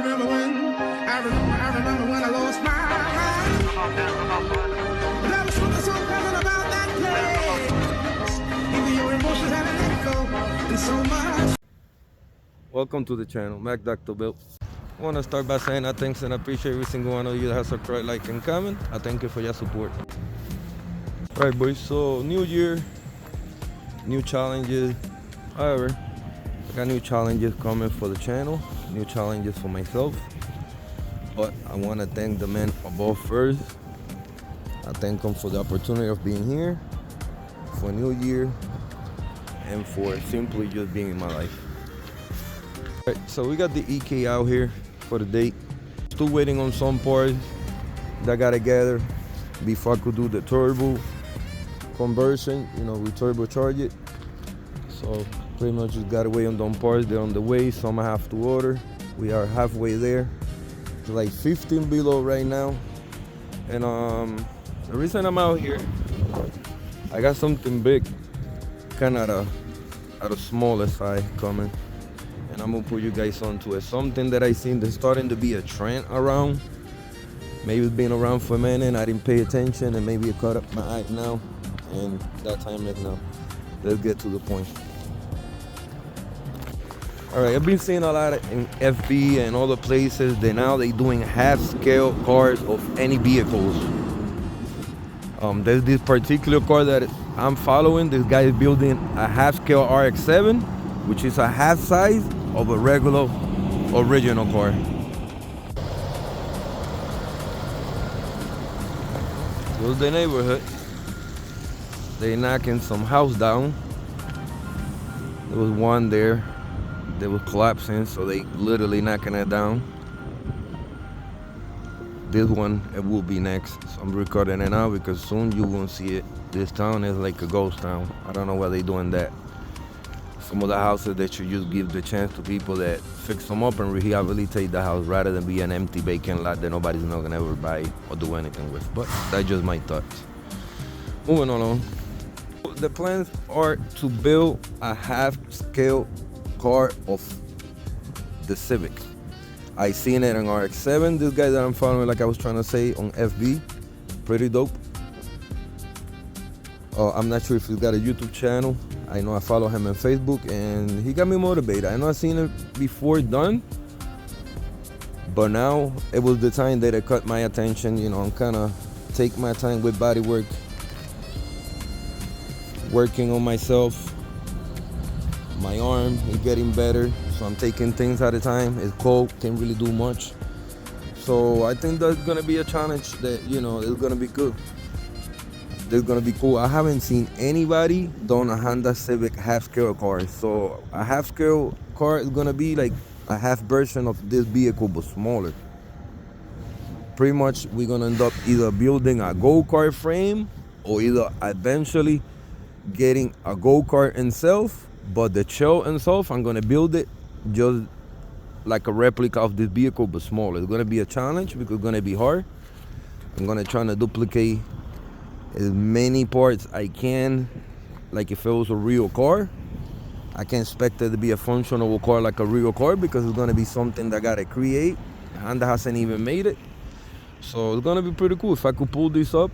remember when I lost my mind. But I was so coming about that place. Even your emotions had an echo and so much. Welcome to the channel, Mac Dr. Bill. I want to start by saying I thanks and appreciate every single one of you that has subscribed, like, and comment. I thank you for your support. All right, boys, so new year, new challenges. However, I got new challenges coming for the channel, new challenges for myself. But I want to thank the man above first. I thank him for the opportunity of being here, for a new year, and for simply just being in my life. All right, so we got the EK out here for the date. Still waiting on some parts that I gotta gather before I could do the turbo conversion. You know, we turbocharge it. So pretty much just gotta wait on them parts. They're on the way. Some I have to order. We are halfway there. It's like 15 below right now. And the reason I'm out here, I got something big, kind of at a smaller side coming. And I'm gonna put you guys onto it. Something that I seen that's starting to be a trend around. Maybe it's been around for a minute and I didn't pay attention, and maybe it caught up my eye now, and that time is now. Let's get to the point. All right, I've been seeing a lot in FB and other places that now they doing half-scale cars of any vehicles. There's this particular car that I'm following. This guy is building a half-scale RX-7, which is a half size of a regular original car. Here's the neighborhood. They knocking some house down. There was one there that was collapsing, so they literally knocking it down. This one, it will be next. So I'm recording it now because soon you won't see it. This town is like a ghost town. I don't know why they doing that. Some of the houses that you just give the chance to people that fix them up and rehabilitate the house rather than be an empty vacant lot that nobody's not gonna ever buy or do anything with. But that's just my thoughts. Moving on. The plans are to build a half-scale car of the Civic. I seen it on RX-7. This guy that I'm following, like I was trying to say, on FB, pretty dope. I'm not sure if he's got a YouTube channel. I know I follow him on Facebook, and he got me motivated. I know I've seen it before done, but now it was the time that it caught my attention. You know, I'm kind of take my time with body work, working on myself. My arm is getting better, so I'm taking things at a time. It's cold, can't really do much. So I think that's gonna be a challenge that, you know, it's gonna be good. It's gonna be cool. I haven't seen anybody done a Honda Civic half-scale car. So a half-scale car is gonna be like a half version of this vehicle, but smaller. Pretty much we're gonna end up either building a go-kart frame or either eventually getting a go-kart itself. But the shell itself, I'm gonna build it just like a replica of this vehicle, but smaller. It's gonna be a challenge because it's gonna be hard. I'm gonna try to duplicate as many parts I can, like if it was a real car. I can't expect it to be a functional car like a real car because it's gonna be something that I gotta create. Honda hasn't even made it. So it's gonna be pretty cool. If I could pull this up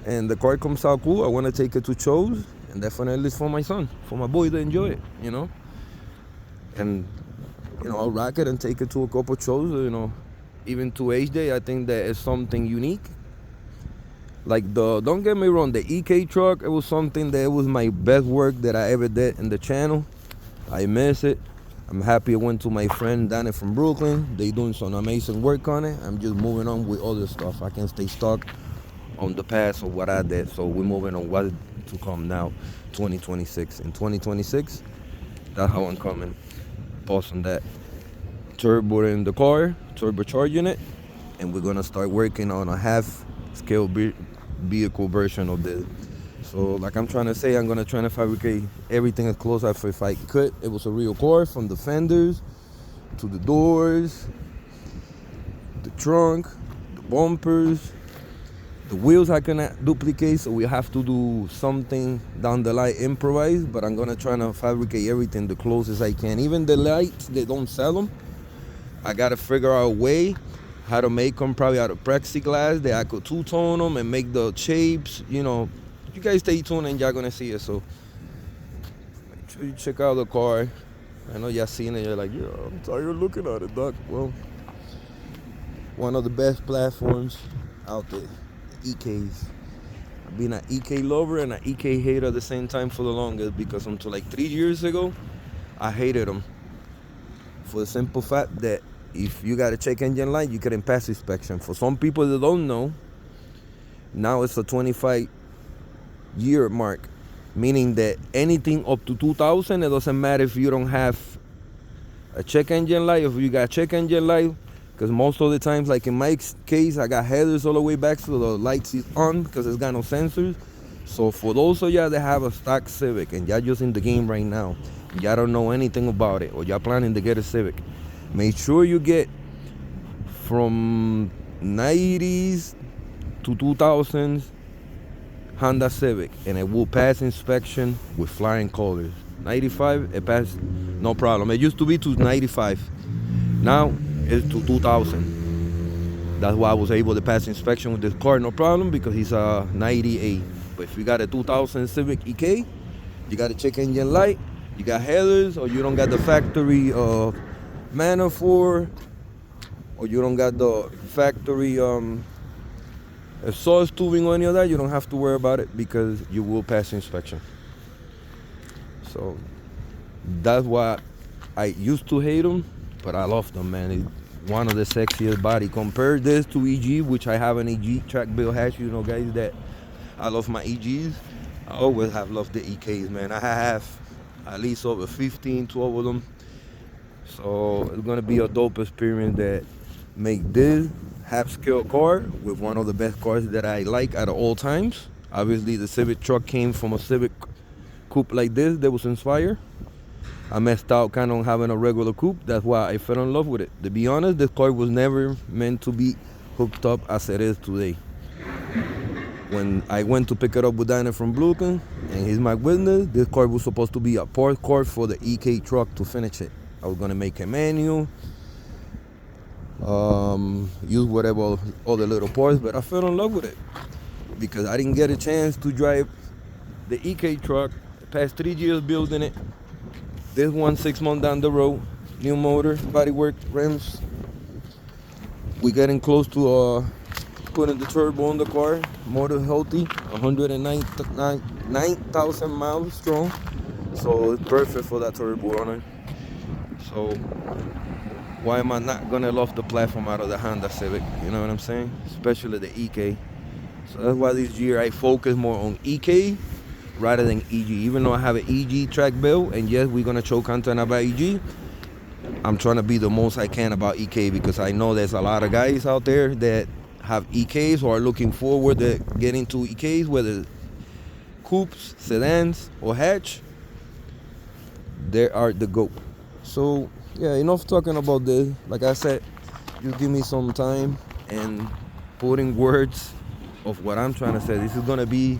and the car comes out cool, I wanna take it to shows. And definitely for my son, for my boy to enjoy it, you know. And, you know, I'll rock it and take it to a couple shows, you know. Even to H-Day, I think that is something unique. Like don't get me wrong, the EK truck, it was something that was my best work that I ever did in the channel. I miss it. I'm happy I went to my friend Danny from Brooklyn. They doing some amazing work on it. I'm just moving on with other stuff. I can't stay stuck on the past of what I did. So we're moving on what to come now, 2026. In 2026, that's how I'm coming. Pausing that, turbo in the car, turbocharging it, and we're gonna start working on a half-scale vehicle version of this. So like I'm trying to say, I'm gonna try to fabricate everything as close as if I could. It was a real car, from the fenders to the doors, the trunk, the bumpers. The wheels I cannot duplicate, so we have to do something down the line, improvise, but I'm gonna try to fabricate everything the closest I can. Even the lights, they don't sell them. I gotta figure out a way how to make them probably out of plexiglass that I could two-tone them and make the shapes. You know, you guys stay tuned and y'all gonna see it. So make sure you check out the car. I know y'all seen it. You're like, yeah, I'm tired of looking at it, Doc. Well, one of the best platforms out there, EKs. I've been an EK lover and an EK hater at the same time for the longest, because until like 3 years ago, I hated them. For the simple fact that if you got a check engine light, you couldn't pass inspection. For some people that don't know, now it's a 25-year mark, meaning that anything up to 2000, it doesn't matter if you don't have a check engine light, if you got check engine light, because most of the times, like in my case, I got headers all the way back so the lights is on because it's got no sensors. So for those of y'all that have a stock Civic and y'all just in the game right now, y'all don't know anything about it, or y'all planning to get a Civic, make sure you get from 90s to 2000s Honda Civic, and it will pass inspection with flying colors. 95, it passed no problem. It used to be to 95. Now it's to 2000. That's why I was able to pass inspection with this car, no problem, because he's a 98. But if you got a 2000 Civic EK, you got a check engine light, you got headers, or you don't got the factory manifold, or you don't got the factory exhaust tubing or any of that, you don't have to worry about it because you will pass inspection. So that's why I used to hate them, but I love them, man. It's one of the sexiest body. Compare this to EG, which I have an EG track build hatch. You know, guys, that I love my EGs. I always have loved the EKs, man. I have at least over 15, 12 of them. So it's gonna be a dope experience that make this half-scale car with one of the best cars that I like at all times. Obviously, the Civic truck came from a Civic coupe like this that was inspired. I messed out kind of having a regular coupe. That's why I fell in love with it. To be honest, this car was never meant to be hooked up as it is today. When I went to pick it up with Dana from Bluken, and he's my witness, this car was supposed to be a port car for the EK truck to finish it. I was gonna make a manual, use whatever other little parts, but I fell in love with it because I didn't get a chance to drive the EK truck. The past 3 years building it. This one 6 months down the road, new motor, bodywork, rims. We're getting close to putting the turbo on the car. Motor healthy, 109,000 miles strong, so it's perfect for that turbo runner. So why am I not gonna love the platform out of the Honda Civic? You know what I'm saying? Especially the EK. So that's why this year I focus more on EK rather than EG. Even though I have an EG track build, and yes, we're gonna show content about EG, I'm trying to be the most I can about EK because I know there's a lot of guys out there that have EKs or are looking forward to getting to EKs, whether coupes, sedans, or hatch. They are the GOAT. So yeah, enough talking about this. Like I said, just give me some time and putting words of what I'm trying to say. This is gonna be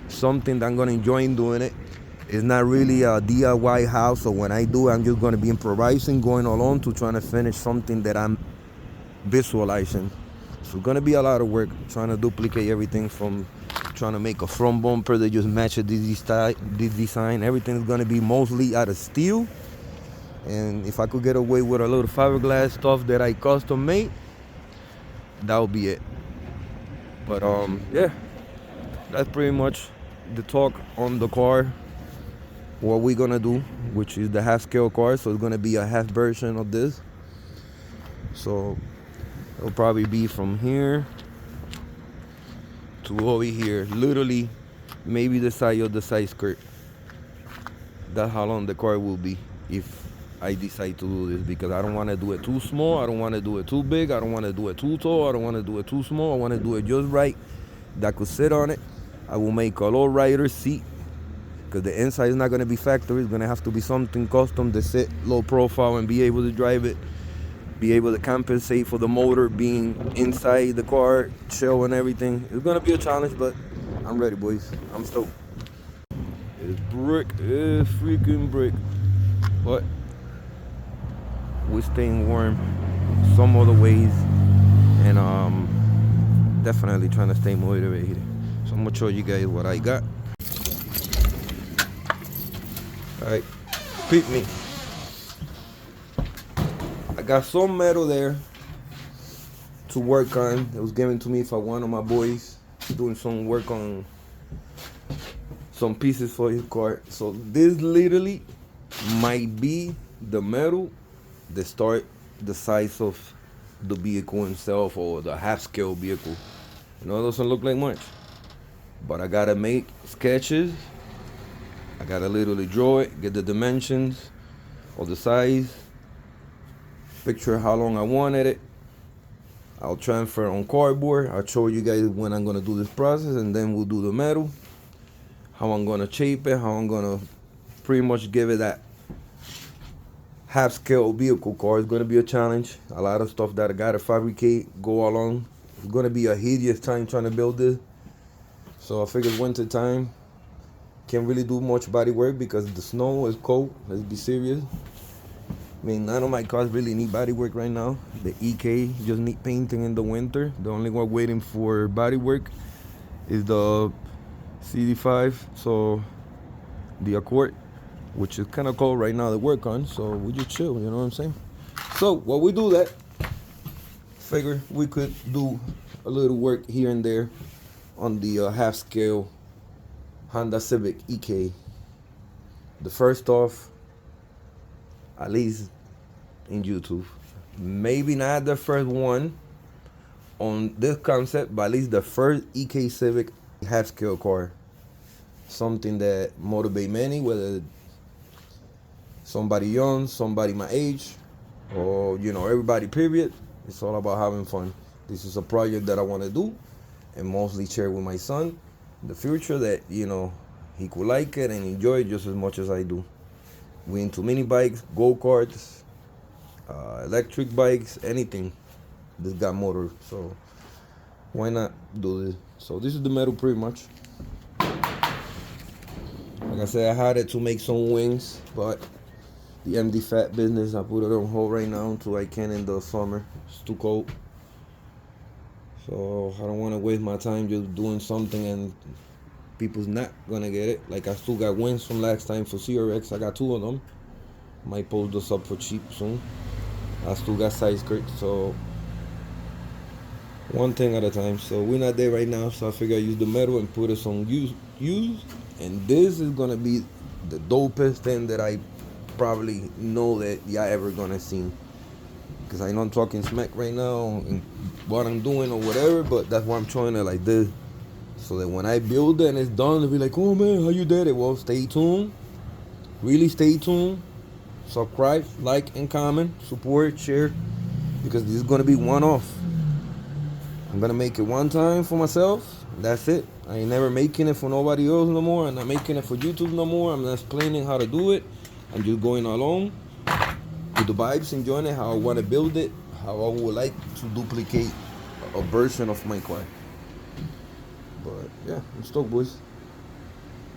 something that I'm gonna enjoy doing it. It's not really a DIY house, so when I do, I'm just gonna be improvising, going along to trying to finish something that I'm visualizing. So it's gonna be a lot of work trying to duplicate everything, from trying to make a front bumper that just matches this design. Everything's gonna be mostly out of steel. And if I could get away with a little fiberglass stuff that I custom made, that would be it. But yeah, that's pretty much the talk on the car. What we're gonna do, which is the half scale car, so it's gonna be a half version of this. So it'll probably be from here to over here, literally maybe the size of the side skirt. That's how long the car will be if I decide to do this, because I don't want to do it too small, I don't want to do it too big, I don't want to do it too tall, I don't want to do it too small. I want to do it just right that could sit on it. I will make a low rider seat because the inside is not going to be factory. It's going to have to be something custom to sit low profile and be able to drive it, be able to compensate for the motor being inside the car, chill and everything. It's going to be a challenge, but I'm ready, boys. I'm stoked. It's brick, it's freaking brick. But we're staying warm. some other ways, and definitely trying to stay motivated. So I'm gonna show you guys what I got. All right, peep me. I got some metal there to work on. It was given to me by one of my boys doing some work on some pieces for his car. So this literally might be the metal that start the size of the vehicle itself, or the half scale vehicle. You know, it doesn't look like much, but I gotta make sketches. I gotta literally draw it, get the dimensions or the size, picture how long I wanted it. I'll transfer on cardboard. I'll show you guys when I'm gonna do this process, and then we'll do the metal, how I'm gonna shape it, how I'm gonna pretty much give it that half scale vehicle car. It's gonna be a challenge. A lot of stuff that I gotta fabricate, go along. It's gonna be a hideous time trying to build this. So I figured winter time, can't really do much body work because the snow is cold. Let's be serious. I mean, none of my cars really need body work right now. The EK just need painting in the winter. The only one waiting for body work is the CD5, so the Accord, which is kind of cold right now to work on. So we just chill, you know what I'm saying? So while we do that, figure we could do a little work here and there on the half scale Honda Civic EK. The first off, at least in YouTube, maybe not the first one on this concept, but at least the first EK Civic half scale car. Something that motivate many, whether somebody young, somebody my age, or everybody, period. It's all about having fun. This is a project that I want to do and mostly share with my son in the future, that he could like it and enjoy it just as much as I do. We into mini bikes, go-karts, electric bikes, anything that's got motor. So why not do this? So this is the metal pretty much. Like I said, I had it to make some wings, but the MD Fat business, I put it on hold right now until I can in the summer. It's too cold. So I don't want to waste my time just doing something and people's not gonna get it. Like, I still got wings from last time for CRX. I got 2 of them. Might post this up for cheap soon. I still got side skirts, so one thing at a time. So we're not there right now, so I figure I use the metal and put it on use. And this is gonna be the dopest thing that I probably know that y'all ever gonna see. Because I know I'm talking smack right now and what I'm doing or whatever, but that's why I'm showing it like this. So that when I build it and it's done, they'll be like, oh man, how you did it? Well, stay tuned. Really stay tuned. Subscribe, like, and comment. Support, share. Because this is going to be one-off. I'm going to make it one time for myself. That's it. I ain't never making it for nobody else no more. I'm not making it for YouTube no more. I'm not explaining how to do it. I'm just going along with the vibes, enjoying it, how I want to build it, how I would like to duplicate a version of my car. But yeah, I'm stoked, boys.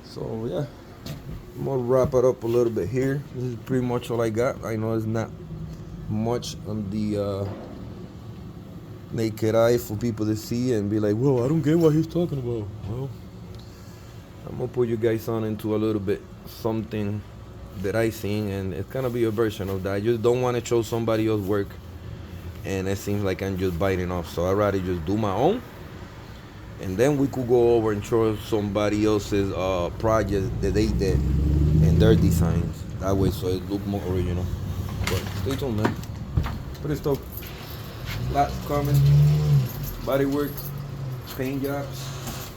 So yeah, I'm gonna wrap it up a little bit here. This is pretty much all I got. I know it's not much on the naked eye for people to see and be like, whoa, I don't get what he's talking about. Well, I'm gonna put you guys on into a little bit something that I seen, and it's gonna be a version of that. I just don't want to show somebody else's work and it seems like I'm just biting off. So I'd rather just do my own, and then we could go over and show somebody else's project that they did and their designs. That way, so it look more original. But stay tuned, man. Pretty stoked. Lots coming. Body work, paint jobs,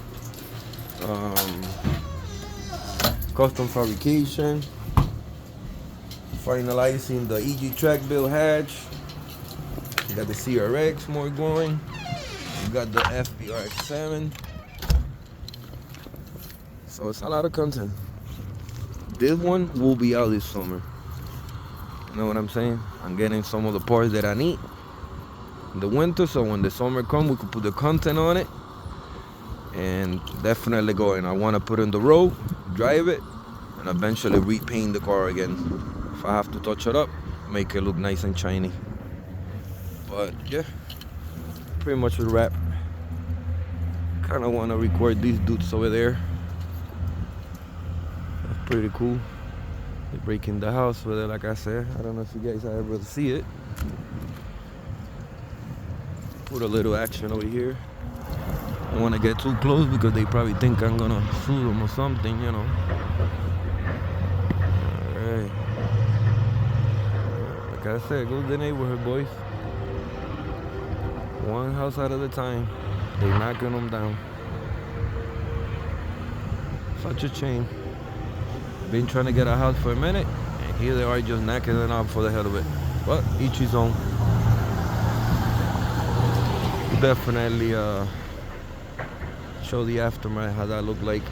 custom fabrication, finalizing the EG track build hatch. You got the CRX more going. You got the FBRX7. So it's a lot of content. This one will be out this summer. You know what I'm saying? I'm getting some of the parts that I need in the winter, so when the summer comes, we could put the content on it and definitely go. And I want to put it on the road, drive it, and eventually repaint the car again. If I have to touch it up, make it look nice and shiny. But yeah, pretty much a wrap. Kind of want to record these dudes over there. That's pretty cool. They're breaking the house with it, like I said. I don't know if you guys are able to see it. Put a little action over here. I don't want to get too close because they probably think I'm gonna shoot them or something, you know. Alright. Like I said, go to the neighborhood, boys. One house at a time. They knocking them down. Such a shame. Been trying to get a house for a minute, and here they are just knocking it out for the hell of it. But each his own. Definitely show the aftermath, how that look like.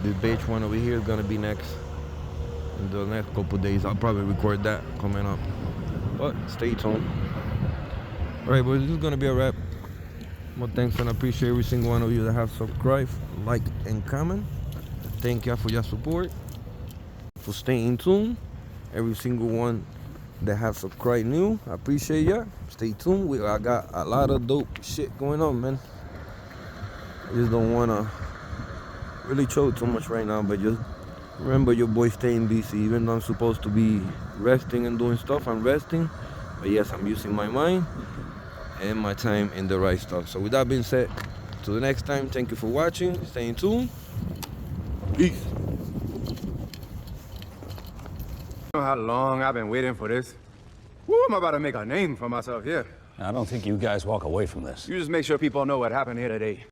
This beige one over here is gonna be next. In the next couple days, I'll probably record that coming up. But stay tuned. Alright, boys, this is gonna be a wrap. Well, thanks, and I appreciate every single one of you that have subscribed, like, and comment. Thank you for your support, for staying tuned. Every single one that have subscribed new, I appreciate ya. Stay tuned. I got a lot of dope shit going on, man. I just don't wanna really choke too much right now, but just remember your boy staying busy. Even though I'm supposed to be resting and doing stuff, I'm resting. But yes, I'm using my mind and my time in the right stuff. So with that being said, till the next time, thank you for watching, staying tuned. Peace. You know how long I've been waiting for this? Woo, I'm about to make a name for myself here. I don't think you guys walk away from this. You just make sure people know what happened here today.